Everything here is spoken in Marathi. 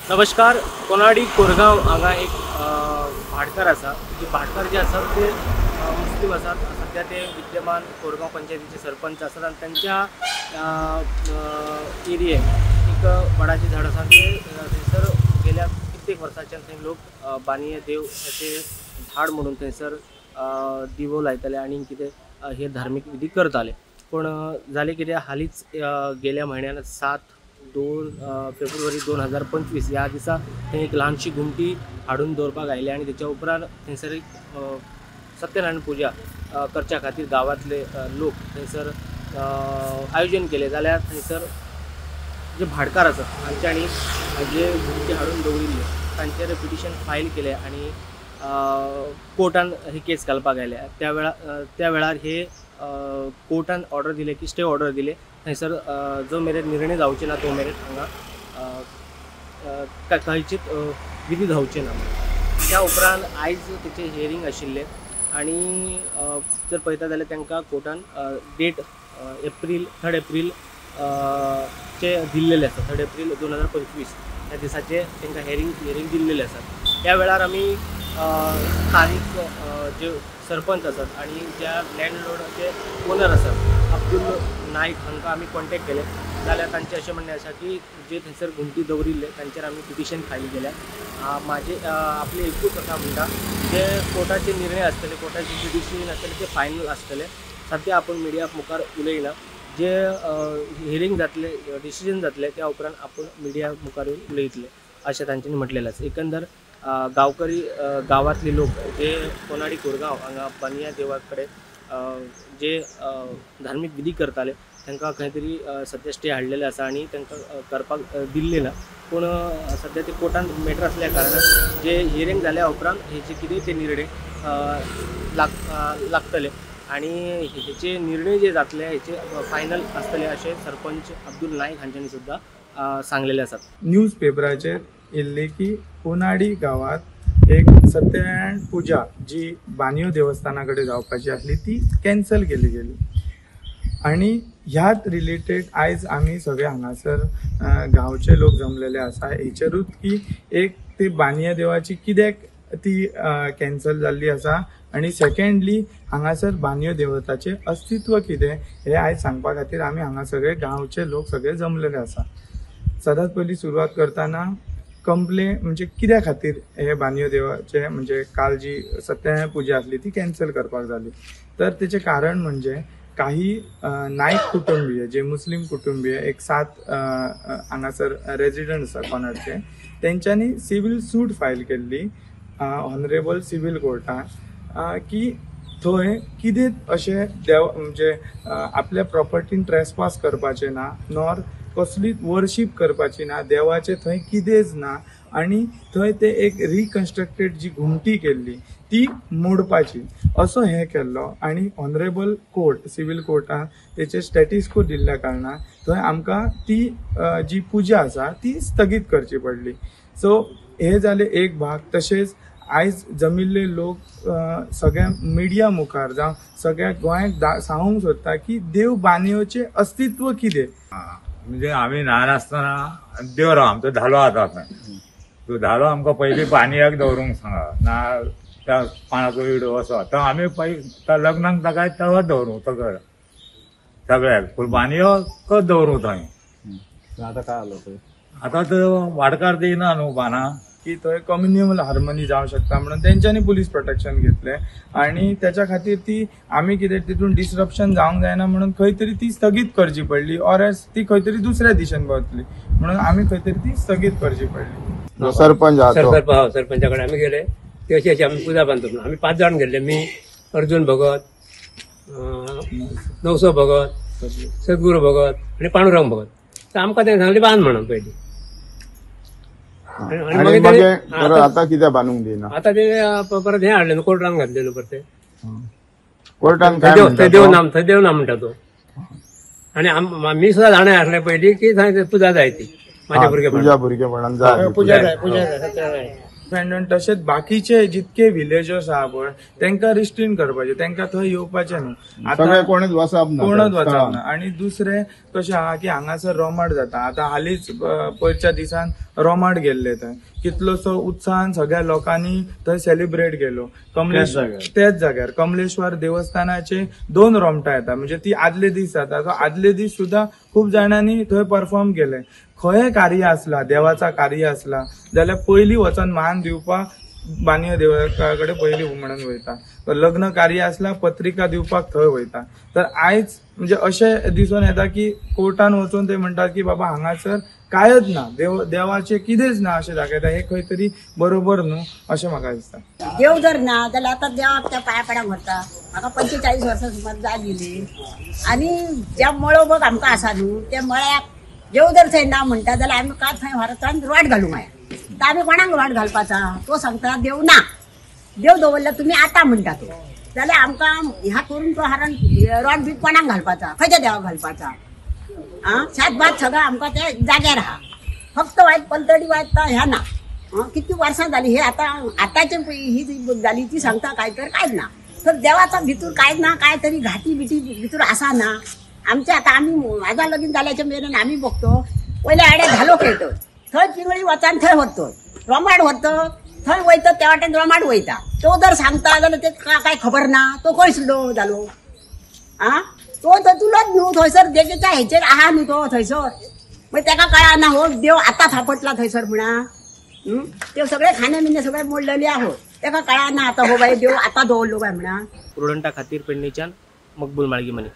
नमस्कार. कोनाडी कोरगाव हांगा एक भाटकार आसा. जे भाटकार जे आसात ते मुस्लीम आसात. सध्या ते विद्यमान कोरगाव पंचायतीचे सरपंच आसात आणि त्यांच्या एरियेक एक वडाचे झाड आसा. ते थंयसर गेल्या कित्येक वर्सांच्यान थंय लोक बानिये देव अशें झाड म्हणून थंयसर दिवो लायताले आणि कितें हे धार्मिक विधी करताले. पण जालें कितें, हालींच गेल्या म्हयन्यान 7 फेब्रुवारी 2025 ह्या दिसा थंय एक ल्हानशी घुमटी हाडून दवरपाक आयले आणि तेच्या उपरांत थंयसर एक सत्यनारायण पुजा करच्या खातीर गांवांतले लोक थंयसर आयोजन केले. जाल्यार थंयसर जे भाटकार आसात हांच्यांनी जे घुमटी हाडून दवरिल्ले तांचेर पिटिशन फायल केले आणि कोर्टान ही केस घालपाक आयले. त्या वेळार हे कोर्टान ऑर्डर दिले की स्टे ऑर्डर दिले. थंयसर जो मेरेन निर्णय जावचे ना तो मेरेन हांगा खंयचीच विधी जावचे ना. त्या उपरांत आयज तेचे हियरींग आशिल्ले आणि जर पळयता जाल्यार तांकां कोर्टान डेट 3 एप्रील चे दिल्लेले आसा. 3 एप्रील 2025 ह्या दिसाचे तांकां हियरींग दिल्लेले आसात. त्या वेळार आमी स्थानीक जे सरपंच आसात आणि ज्या लँडलॉर्डाचे ओनर आसात अब्दुल नाईक हांकां आमी कॉन्टॅक्ट केले. जाल्यार तांचें अशें म्हणणें आसा की जे थंयसर घुमटी दवरिल्ले तांचेर आमी पिटिशन फायल केल्या. आपले एकूच आसा म्हणटा जे कोर्टाचे निर्णय आसतले, कोर्टाचे जुडिशियन आसतले ते फायनल आसतले. सद्या आपूण मिडिया मुखार उलयना. जे हियरींग जातले, डिसिजन जातले त्या उपरांत आपूण मिडिया मुखार येवन उलयतले अशें तांच्यांनी म्हटलेलें आसा. एकंदर गांवकरी गांवांतले लोक जे कोनाडी कोरगांव हांगा बानिया देवा कडेन जे धार्मीक विधी करताले तांकां खंय तरी सद्या स्टे हाडलेले आसा आणि तांकां करपाक दिल्ले ना. पूण सद्या ते कोर्टान मॅटर आसल्या कारणान जे हियरींग जाल्या उपरांत हेचे कितें ते निर्णय लागतले आणि हेचे निर्णय जे जातले हेचे फायनल आसतले अशें सरपंच अब्दुल नाईक हांच्यांनी सुद्दां सांगलेले आसात. न्यूज पेपराचेर येल्ले की कोनाडी गांवांत एक सत्यनारायण पुजा जी बानियो देवस्थाना कडेन जावपाची आसली ती कॅन्सल केली गेली आणि ह्यात रिलेटेड आयज आमी सगळे हांगासर गांवचे लोक जमलेले आसा. हेचेरूच की एक ती बानिया देवाची कित्याक ती कॅन्सल जाल्ली आसा आणि सेकंडली हांगासर बानियो देवताचें अस्तित्व कितें हें आयज सांगपा खातीर आमी हांगा सगळे गांवचे लोक सगळे जमलेले आसा. सदांच पयलीं सुरवात करतना कंप्लेन म्हणजे कित्या खातीर हे बानियो देवाचे म्हणजे काल जी सत्यनारायण पुजा आसली ती कॅन्सल करपाक जाली. तर तेचें कारण म्हणजे काही नाईक कुटुंबीय जे मुस्लीम कुटुंबीय एक 7 हांगासर रेजिडंट आसा कोनाडचे तेंच्यांनी सिवील सूट फायल केल्ली ऑनरेबल सिवील कोर्टान की थंय कितें अशें देव म्हणजे आपल्या प्रॉपर्टीन ट्रेसपास करपाचें ना, नॉर कसलीच वर्शीप करपाची ना, देवाचे थंय कितेंच ना आणि थंय ते एक रिकन्स्ट्रक्टेड जी घुमटी केल्ली ती मोडपाची असो हें केल्लो आणि ऑनरेबल कोर्ट सिवील कोर्टान तेचे स्टॅटिस को दिल्ल्या कारणान थंय आमकां ती जी पुजा आसा ती स्थगीत करची पडली. सो हे जाले एक भाग. तशेंच आयज जमिल्ले लोक सगळ्या मिडिया मुखार जावं सगळ्या गोंयाक सांगूंक सोदता की देव बानियोचें अस्तित्व कितें. म्हणजे आम्ही ल्हान आसतना देवराव आमचो धालो आसा तो धालो आमकां पयलीं बानियाक दवरूंक सांगा ना त्या पानाचो विडो असो तो आमी पयलीं लग्नाक ताका तवच दवरूं सगळें सगळ्याक पूण बानियो कच दवरूं थंय. आतां काय आलो थंय आतां तो वाडकार दिना न्हू बाना की थंय कम्युनियल हार्मनी जावं शकता म्हणून तेंच्यांनी पुलीस प्रोटेक्शन घेतले आणि त्याच्या खातीर ती आमी कितें तितून डिस्ट्रप्शन जावंक जायना म्हणून खंय तरी ती स्थगीत करची पडली ऑर एल्स ती खंय तरी दुसऱ्या दिशेन वतली म्हणून आमी खंय तरी ती स्थगीत करची पडली. सरपंचा कडेन आमी गेले ती अशी आमी पुजा बांदतो. आमी 5 जाण गेल्ले. मी अर्जुन भगत, नवसो भगत, सद्गुरू भगत आणि पांडुरंग भगत. तर आमकां ते सांगले बांद म्हणून पयलीं. आता कित्याक बांदूंक दिना. आता ते परत हे हाडले कोर्टान घातलेलो परते कोर्टान थंय देव ना म्हणटा तो. आणि मी सुद्धा जाणा आसले पयलीं की थंय पुजा जाय ती माझ्या भुरगेपणान भुरगेपणान जाय डिपेंडंट तशेंच बाकीचे जितके विलेजर्स आहा पळय तांकां रिस्ट्रिक्ट करपाचे, तांकां थंय येवपाचें न्हू. सगळे कोणीच वचप ना कोणच वचना. आणि दुसरें कशें आहा की हांगासर रोमाट जाता. आतां हालींच पयरच्या दिसान रोमाट गेल्ले थंय, कितलोसो उत्साहान सगळ्या लोकांनी थंय सेलिब्रेट केलो. त्याच जाग्यार कमलेश्वर देवस्थानाचे 2 रोमटां येता, म्हणजे ती आदले दीस जाता. सो आदले दीस सुद्धा खूप जाणांनी थंय परफॉर्म केले. खंय कार्य आसला, देवाचा कार्य आसला जाल्यार पयलीं वचून मान दिवपाक बानियो देवळा कडेन पयलीं म्हणून वयता. लग्न कार्य आसला पत्रिका दिवपाक थंय वयता. तर आयज म्हणजे अशें दिसून येता की कोर्टान वचून ते म्हणटात की बाबा हांगासर कांयच ना, देवाचे कितेंच ना अशें दाखयता. हे खंय तरी बरोबर न्हू अशें म्हाका दिसता. देव जर ना जाल्यार आतां देवाक त्या पांया पडांक व्हरता. म्हाका 45 वर्सां सुमार जाय गेली आनी ज्या मळो बघ आमकां आसा न्हू त्या मळ्याक देव जर थंय ना म्हणटा जाल्यार आमी कात थंय व्हरता वाट घालूंक जाय. तर आमी कोणाक वाट घालपाचा? तो सांगता देव ना, देव दवरल्यार तुमी आतां म्हणटा तो. जाल्यार आमकां ह्या करून तो हारान रॉड बी कोणाक घालपाचा? खंयच्या देवाक घालपाचा? सात भात सगळं आमकां त्या जाग्यार आहा. फक्त वायट पलतडी वायट ह्या ना. किती वर्सां जाली हे आतांची ही जी जाली ती सांगता काय तर कांयच ना. तर देवाचा भितूर कांयच ना, काय तरी घाटी बिटी भितूर आसा ना. आमचे आतां आमी म्हाजा लगीन जाल्याच्या मेरेन आमी बघतो पयले आडे धालो खेळतो, थंय पिंगळी वचान थंय व्हरतो, रोमाट व्हरतो थंय वयता त्या वाटेन रोमाट वयता. तो जर सांगता जाल्यार ते काय खबर ना, तो खंय सुद्दां जालो. तो तर तुलोच न्हू, थंयसर देगेच्या हेचेर आहा न्हू तो थंयसर. मागीर ताका कळना हो देव आतां थापटला थंयसर म्हणा. ते सगळे खाणे बिणे सगळे मोडलेले आहो, ताका कळना आतां हो बाय देव आतां दवरलो काय म्हणा. प्रुडंटा खातीर पेडणेच्यान मकबूल माळगी मनी.